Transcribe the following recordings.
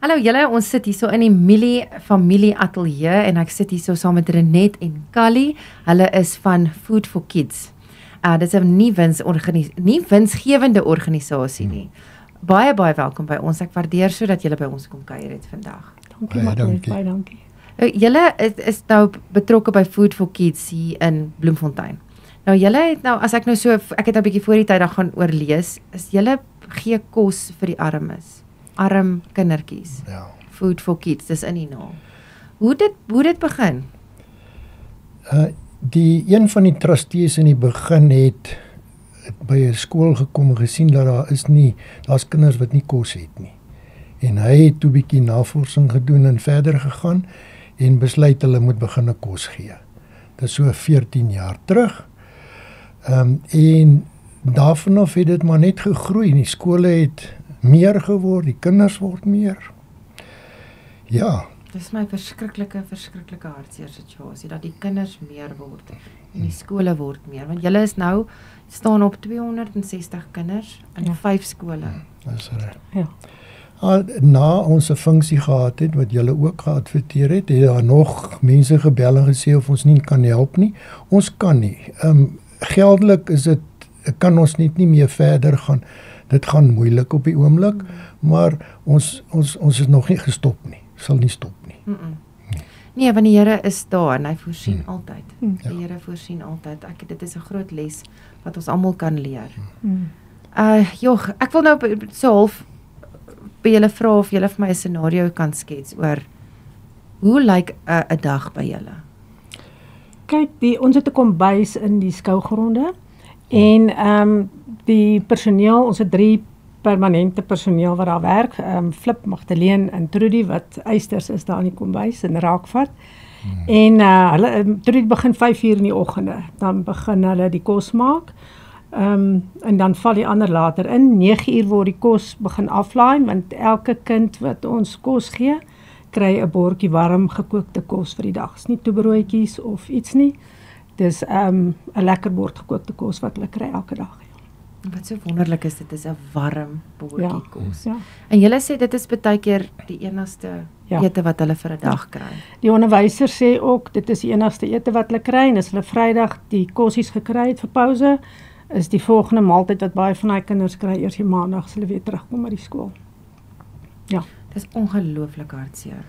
Hallo julle, ons sit hierso in die familie ateljee en ek sit hierso saam met Renet en Callie. Hulle is van Food for Kids. Dit is 'n nie winsgewende organisasie nie. Baie welkom by ons. Ek waardeer so dat julle by ons kom kuier het vandag. Dankie. Baie dankie. Julle is nou betrokke by Food for Kids hier in Bloemfontein. Nou julle het nou, as ek nou so, ek het 'n bietjie voor die tyd gaan oorlees, is julle gee kos vir die arm kindertjies. Ja. Food for Kids, dis in die naam. Hoe dit begin? Die een van die trustees in die begin het by 'n skool gekom en gesien dat daar's kinders wat nie kos het nie. En hy het toe bietjie navorsing gedoen en verder gegaan en besluit hulle moet begin 'n kos gee. Dit is so 14 jaar terug. En daarvan af het dit maar net gegroei. Die skole het meer geword, die kinders word meer. Ja. Dit is my verskriklike hartseer situasie, dat die kinders meer word en die skole word meer, want julle is nou, staan op 260 kinders in 5 skole. Dis reg. Ja. Na ons 'n funksie gehad het, wat julle ook geadverteer het daar nog mense gebel en gesê of ons nie kan help nie. Ons kan nie. Geldelik is dit, kan ons nie meer verder gaan. Dit gaan moeilik op die oomblik, maar ons is nog nie gestop nie. Sal nie stop nie. Nee, want die Here is daar en hy voorsien altyd. Die Here voorsien altyd. Dit is 'n groot les wat ons almal kan leer. Ek wil nou so half by julle vra of julle vir my 'n scenario kan skets oor hoe lyk 'n dag by julle? Kyk, ons het 'n kombuis in die skougronde en die personeel, ons het 3 permanente personeel wat daar werk, Flip, Magdalene en Trudy wat eisters is daar in die kombuis en raakvat. En Trudy begin 5:00 in die oggende, dan begin hulle die kos maak. En dan val die ander later in. 9:00 word die kos begin aflaai, want elke kind wat ons kos gee, kry 'n bordjie warm gekookte kos vir die dag. Dis nie toebroodjies of iets nie. Dis 'n lekker bord gekookte kos wat hulle kry elke dag. Wat so wonderlik is, dit is 'n warm bordjie kos. Ja. En julle sê dit is baie keer die enigste ete wat hulle vir 'n dag kry. Die onderwyser sê ook dit is die enigste ete wat hulle kry en as hulle Vrydag die kossies gekry het vir pouse, is die volgende maaltyd wat baie van die kinders kry eers die Maandag as hulle weer terugkom by die skool. Ja. Dis ongelooflik hartseer.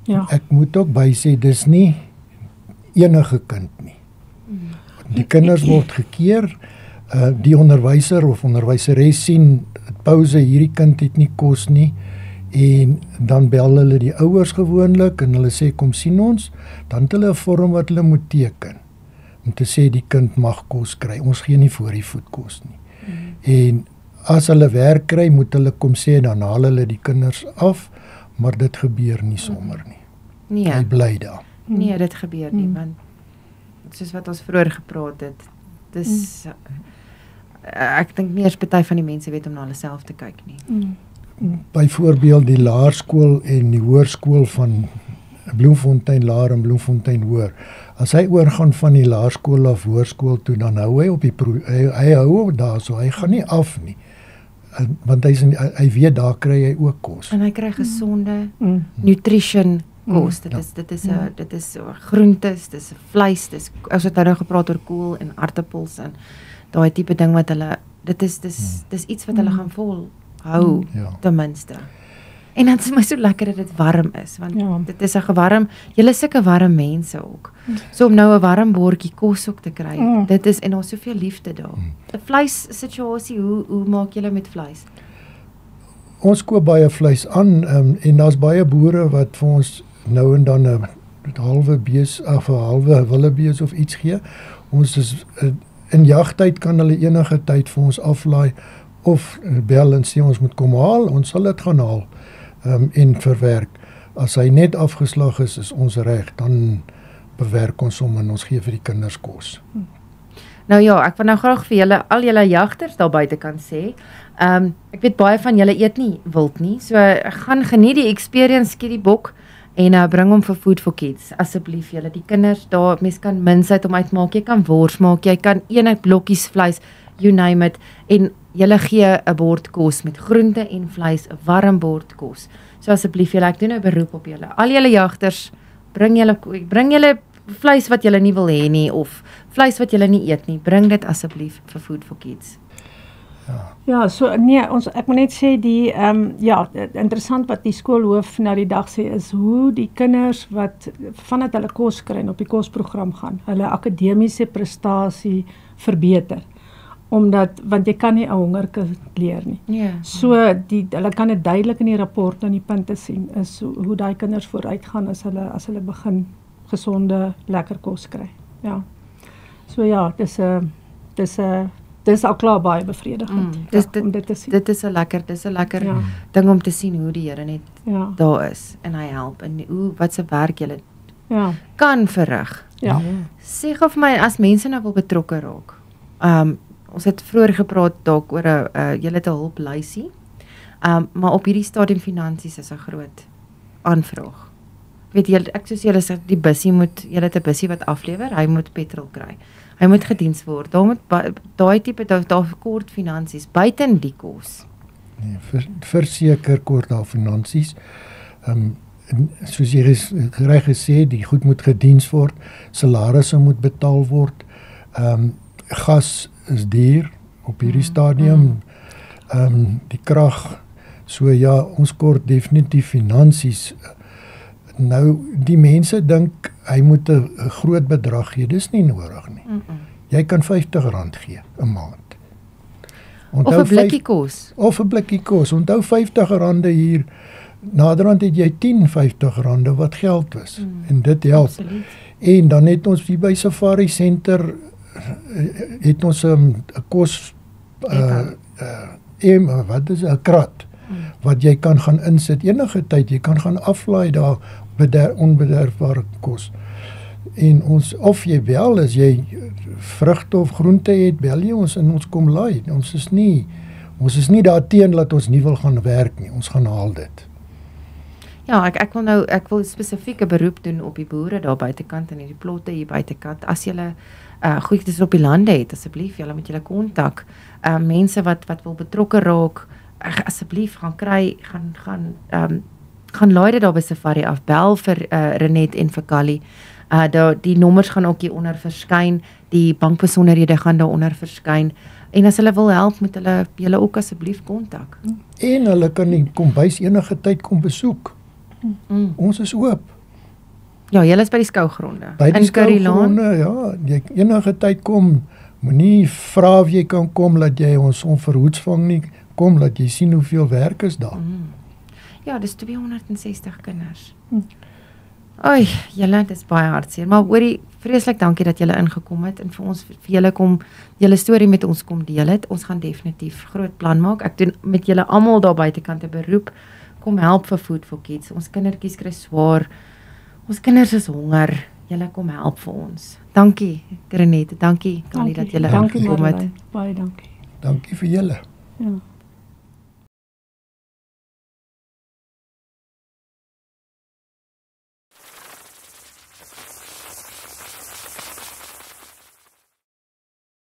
Ja. Ek moet ook bysê, dis nie enige kind nie. Die kinders word gekeer, die onderwyser of onderwyseres sien, pouse, hierdie kind het nie kos nie, en dan bel hulle die ouers gewoonlik, en hulle sê, kom sien ons, dan het hulle 'n vorm wat hulle moet teken, om te sê die kind mag kos kry, ons gee nie voor die voet kos nie. En as hulle werk kry, moet hulle kom sê, dan haal hulle die kinders af, maar dit gebeur nie sommer nie. Nee. Hy bly daar. Nee, dit gebeur nie, want soos wat ons vroeër gepraat het, dis ek dink nie eers party van die mense weet om na hulle self te kyk nie. Byvoorbeeld die laerskool en die hoërskool van Bloemfontein Laer en Bloemfontein Hoër. As hy oorgaan van die laerskool af hoërskool toe, dan hou hy op hy hou daar so, hy gaan nie af nie. Want hy weet daar kry hy ook kos. En hy kry gesonde nutrition kos. Dit is groentes, dis vleis, as het nou gepraat oor kool en aartappels en daai tipe ding wat hulle, dis iets wat hulle gaan volhou, ten minste. En dan is my so lekker dat dit warm is, want dit is 'n warm, julle is sulke warm mense ook. So om nou 'n warm bordjie kos ook te kry, dit is, en daar's soveel liefde daar. 'n Vleis situasie, hoe maak julle met vleis? Ons koop baie vleis aan, en daar's baie boere wat vir ons nou en dan 'n halwe bees of 'n halwe willebees of iets gee. Ons is in jagtyd kan hulle enige tyd vir ons aflaai of bel en sê ons moet kom haal, ons sal dit gaan haal en verwerk. As hy net afgeslag is ons reg, dan bewerk ons hom en ons gee vir die kinders kos. Nou ja, ek wil nou graag vir julle, al julle jagters daar buite kan sê, ek weet baie van julle eet nie wild nie, so gaan geniet die experience, skiet die bok, en bring hom vir Food for Kids, asseblief julle, die kinders daar, mens kan minsheid om uitmaak, jy kan wors maak, jy kan enige blokkies vleis, you name it, en julle gee 'n bord kos met groente en vleis, 'n warm bord kos. So asseblief julle, ek doen 'n beroep op julle. Al julle jagters, bring julle vleis wat julle nie wil hê nie of vleis wat julle nie eet nie. Bring dit asseblief vir Food for Kids. Ja, so nee, ek moet net sê die interessant wat die skoolhoof na die dag sê is hoe die kinders wat vandat hulle kos kry en op die kosprogram gaan, hulle akademiese prestasie verbeter. Want jy kan nie 'n hongerkind leer nie. Ja. So hulle kan dit duidelik in die rapport aan die punte sien is hoe daai kinders vooruitgaan as hulle begin gesonde, lekker kos kry. Ja. So ja, dis al klaar baie bevredigend om dit te sien. Dit is 'n lekker ding om te sien hoe die Here net daar is en hy help en wat se werk julle kan verrig. Ja. Sê gou vir my as mense nou wil betrokke raak. Ons het vroeër gepraat dalk oor julle het 'n hulplysie. Maar op hierdie stadium finansies is 'n groot aanvraag. Weet julle, ek soos julle sê die bussie julle het 'n bussie wat aflewer, hy moet petrol kry. Hy moet gediens word. Daar moet daai tipe daar kort finansies buiten die kos. Nee, verseker kort daar finansies. Soos jy reg gesê, die goed moet gediens word, salarisse moet betaal word. Gas is duur op hierdie stadium. Die krag. So ja, ons kort definitief finansies. Nou die mense dink hy moet 'n groot bedrag gee. Dis nie nodig nie. Jy kan R50 gee 'n maand. Of 'n blikkie kos. Of 'n blikkie kos. Onthou R50 hier. Naderhand het jy R10 wat geld was. En dit help. Absoluut. En dan het ons hier by Safari Center het ons 'n kos wat is 'n krat wat jy kan gaan insit enige tyd. Jy kan gaan aflaai daar onbederfbare kos. En of jy bel as jy vrugte of groente het, bel jy ons en ons kom laai. Ons is nie daarteen dat ons nie wil gaan werk nie. Ons gaan haal dit. Ja, ek wil spesifiek 'n beroep doen op die boere daar buitekant en die plotte hier buitekant. As julle goedjies op die lande het, asseblief, julle moet julle kontak. Mense wat wil betrokke raak, asseblief gaan laai dit daar by Safari af. Bel vir Renet en vir Callie. Die nommers gaan ook hier onder verskyn. Die bankbesonderhede gaan daar onder verskyn. En as hulle wil help, moet julle ook asseblief kontak. En hulle kan die kombuis enige tyd kom besoek. Ons is oop. Ja, julle is by die skougronde. By die skougronde, ja. Jy enige tyd kom. Moenie vra of jy kan kom, dat jy ons onverhoeds vang nie. Kom, dat jy sien hoeveel werk is daar. Ja, dis 260 kinders. Oei, julle, dit is baie hartseer. Maar hoorie, vreeslik dankie dat julle ingekom het en vir julle storie met ons kom deel het. Ons gaan definitief groot plan maak. Ek doen met julle almal daar buitekant 'n beroep. Kom help vir Food for Kids. Ons kindertjies kry swaar. Ons kinders is honger. Julle kom help vir ons. Dankie, Renette. Dankie, Callie, dat julle ingekom het. Baie dankie. Dankie vir julle. Ja.